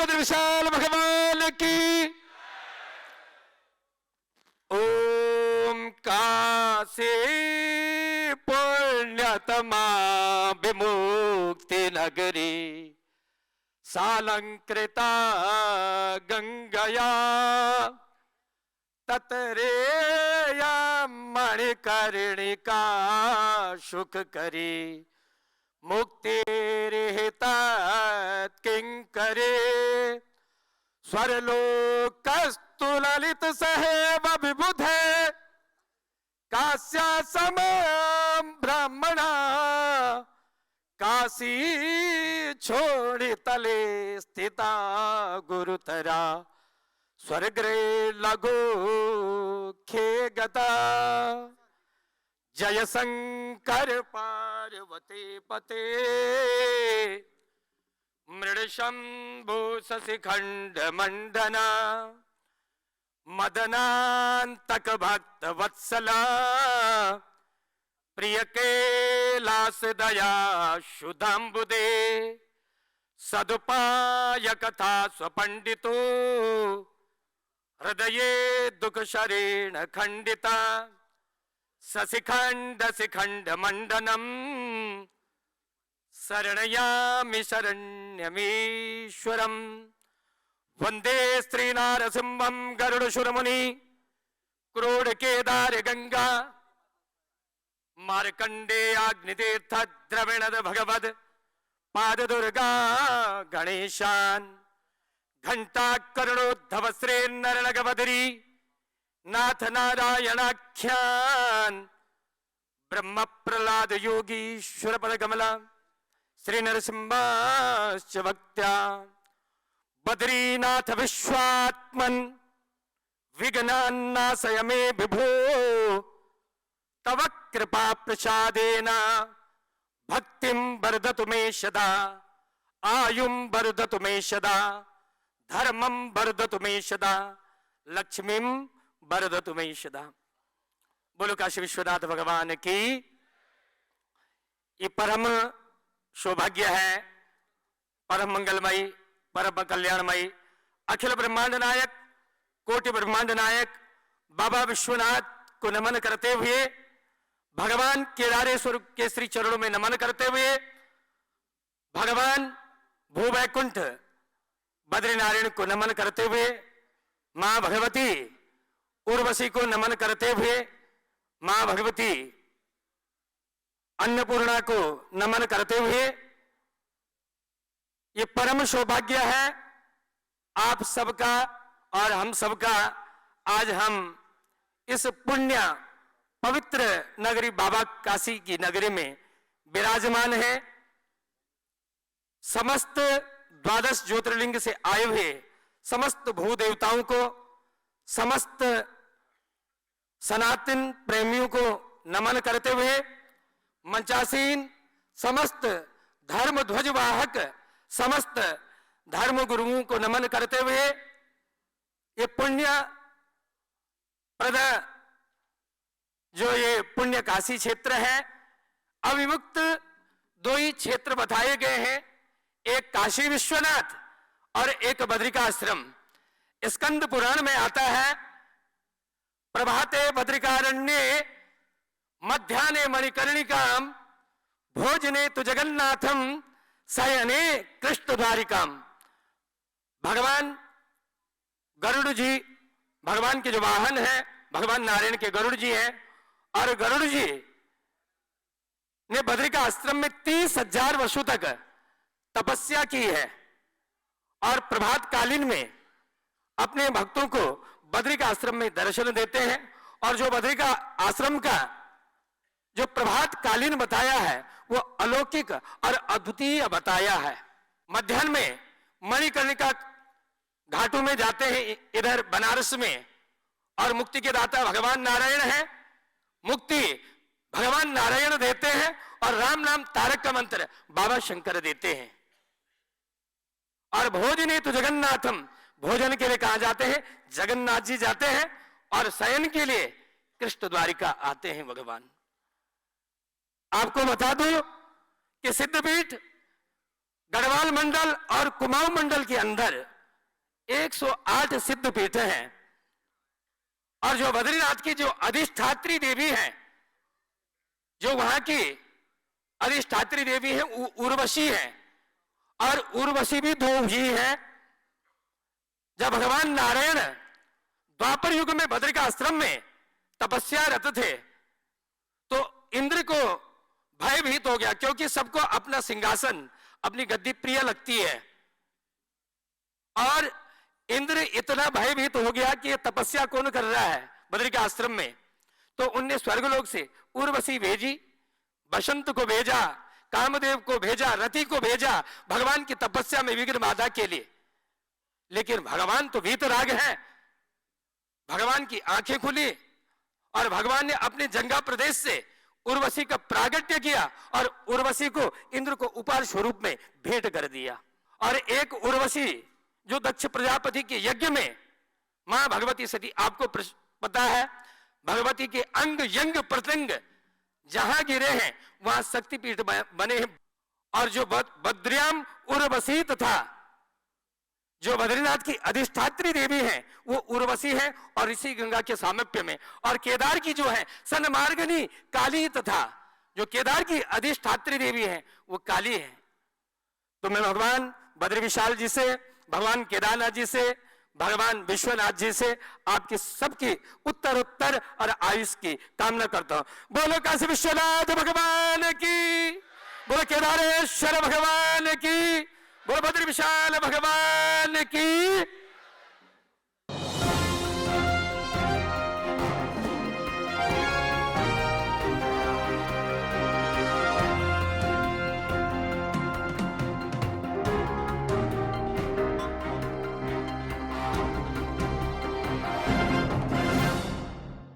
वीरभद्र विशाल भगवान की। ओम काशी पुण्यतमा विमुक्ति नगरी सालंकृता गंगया ततरेया मणिकर्णिका सुख करी मुक्तिर्हिता किंकरे स्वरलोकस्तु ललित सहेव विबुधे कास्या समं ब्राह्मणा काशी छोड़ि तले स्थिता गुरुतरा स्वर्गे लगो खे गता जय शंकर पार्वती पते मृड शंभु शशिखंड मंडना मदनांतक भक्त वत्सला प्रिय कैलास दया शुदाम्बुदे सदुपाय कथा स्वपंडितो हृदये दुख शरेण खंडिता सशिखंड शिखंड मंडनम शरणयामि शरण्यमीश्वरम वंदे स्त्री नारसिंहं गरुड़शुरमुनि क्रोड़ केदार गंगा मार्कंडेयाग्नितीर्थ द्रविणद भगवद पाद दुर्गा गणेशान घंटा करुणोद्धव श्री नरनगवदरी नाथ नारायणाख्यान ब्रह्म प्रहलाद योगीश्वर पद कमला श्री नरसिंहाश्च भक्त्या बद्रीनाथ विश्वात्मन विघ्नान्नाशय मे विभो तव कृपा प्रसादेन भक्तिं वर्धतु मे सदा आयुं वर्धतु मे सदा धर्मं वर्धतु मे सदा लक्ष्मीं वर्धतु मे सदा। बोलो काशी विश्वनाथ भगवान की। ये परम सौभाग्य है, परम मंगलमयी, परम कल्याणमयी, अखिल ब्रह्मांड नायक, कोटि ब्रह्मांड नायक बाबा विश्वनाथ को नमन करते हुए, भगवान केदारेश्वर के श्री चरणों में नमन करते हुए, भगवान भूवैकुंठ बद्रीनारायण को नमन करते हुए, मां भगवती उर्वशी को नमन करते हुए, मां भगवती अन्नपूर्णा को नमन करते हुए, ये परम सौभाग्य है आप सबका और हम सबका। आज हम इस पुण्य पवित्र नगरी बाबा काशी की नगरी में विराजमान है। समस्त 12 ज्योतिर्लिंग से आए हुए समस्त भूदेवताओं को, समस्त सनातन प्रेमियों को नमन करते हुए, मंचासीन समस्त धर्म ध्वज वाहक समस्त धर्म गुरुओं को नमन करते हुए, ये पुण्य प्रद जो ये पुण्य काशी क्षेत्र है, अविमुक्त 2 ही क्षेत्र बताए गए हैं, एक काशी विश्वनाथ और एक बद्रिकाश्रम। स्कंद पुराण में आता है, प्रभाते बद्रिकारण्ये मध्याह्ने मणिकर्णिकाम भोजने तु जगन्नाथम शयने कृष्ण द्वारिकाम। भगवान गरुड़ जी, भगवान के जो वाहन है, भगवान नारायण के गरुड़ जी हैं, और गरुड़ जी ने बद्रिका आश्रम में 30,000 वर्षों तक तपस्या की है और प्रभात कालीन में अपने भक्तों को बद्रिका आश्रम में दर्शन देते हैं। और जो बद्रिका आश्रम का जो प्रभात कालीन बताया है वो अलौकिक और अद्वितीय बताया है। मध्याह्न में मणिकर्णिका घाटों में जाते हैं इधर बनारस में, और मुक्ति के दाता भगवान नारायण है। मुक्ति भगवान नारायण देते हैं और राम नाम तारक का मंत्र बाबा शंकर देते हैं। और भोजने तो जगन्नाथम, भोजन के लिए कहा जाते हैं जगन्नाथ जी जाते हैं, और शयन के लिए कृष्ण द्वारिका आते हैं भगवान। आपको बता दूं कि सिद्धपीठ गढ़वाल मंडल और कुमाऊं मंडल के अंदर 108 सिद्ध पीठें हैं और जो बद्रीनाथ की जो अधिष्ठात्री देवी है, जो वहां की अधिष्ठात्री देवी है उर्वशी है, और उर्वशी भी दो ही है। जब भगवान नारायण द्वापर युग में बद्रिका आश्रम में तपस्या रत थे तो इंद्र को भयभीत हो गया, क्योंकि सबको अपना सिंहासन अपनी गद्दी प्रिय लगती है, और इंद्र इतना भयभीत हो गया कि ये तपस्या कौन कर रहा है बद्रिका आश्रम में। तो उनने स्वर्गलोक से उर्वशी भेजी, बसंत को भेजा, कामदेव को भेजा, रति को भेजा भगवान की तपस्या में विघ्न बाधा के लिए। लेकिन भगवान तो वीतराग है, भगवान की आंखें खुली और भगवान ने अपने जंगा प्रदेश से उर्वशी का प्रागट्य किया और उर्वशी को इंद्र को उपहार स्वरूप में भेंट कर दिया। और एक उर्वशी जो दक्ष प्रजापति के यज्ञ में मां भगवती सती, आपको पता है भगवती के अंग यंग प्रत्यंग जहां गिरे हैं वहां शक्तिपीठ बने हैं। और जो बद्रियाम उर्वशी तथा जो बद्रीनाथ की अधिष्ठात्री देवी है वो उर्वशी है और ऋषि गंगा के सामिप्य में। और केदार की जो है सनमार्गनी काली तथा जो केदार की अधिष्ठात्री देवी है वो काली है। तो मैं भगवान बद्री विशाल जी से, भगवान केदारनाथ जी से, भगवान विश्वनाथ जी से आपकी सबकी उत्तर और आयुष की कामना करता हूं। बोलो काशी विश्वनाथ भगवान की, बोलो केदारेश्वर भगवान की, बोलो बद्री विशाल भगवान की।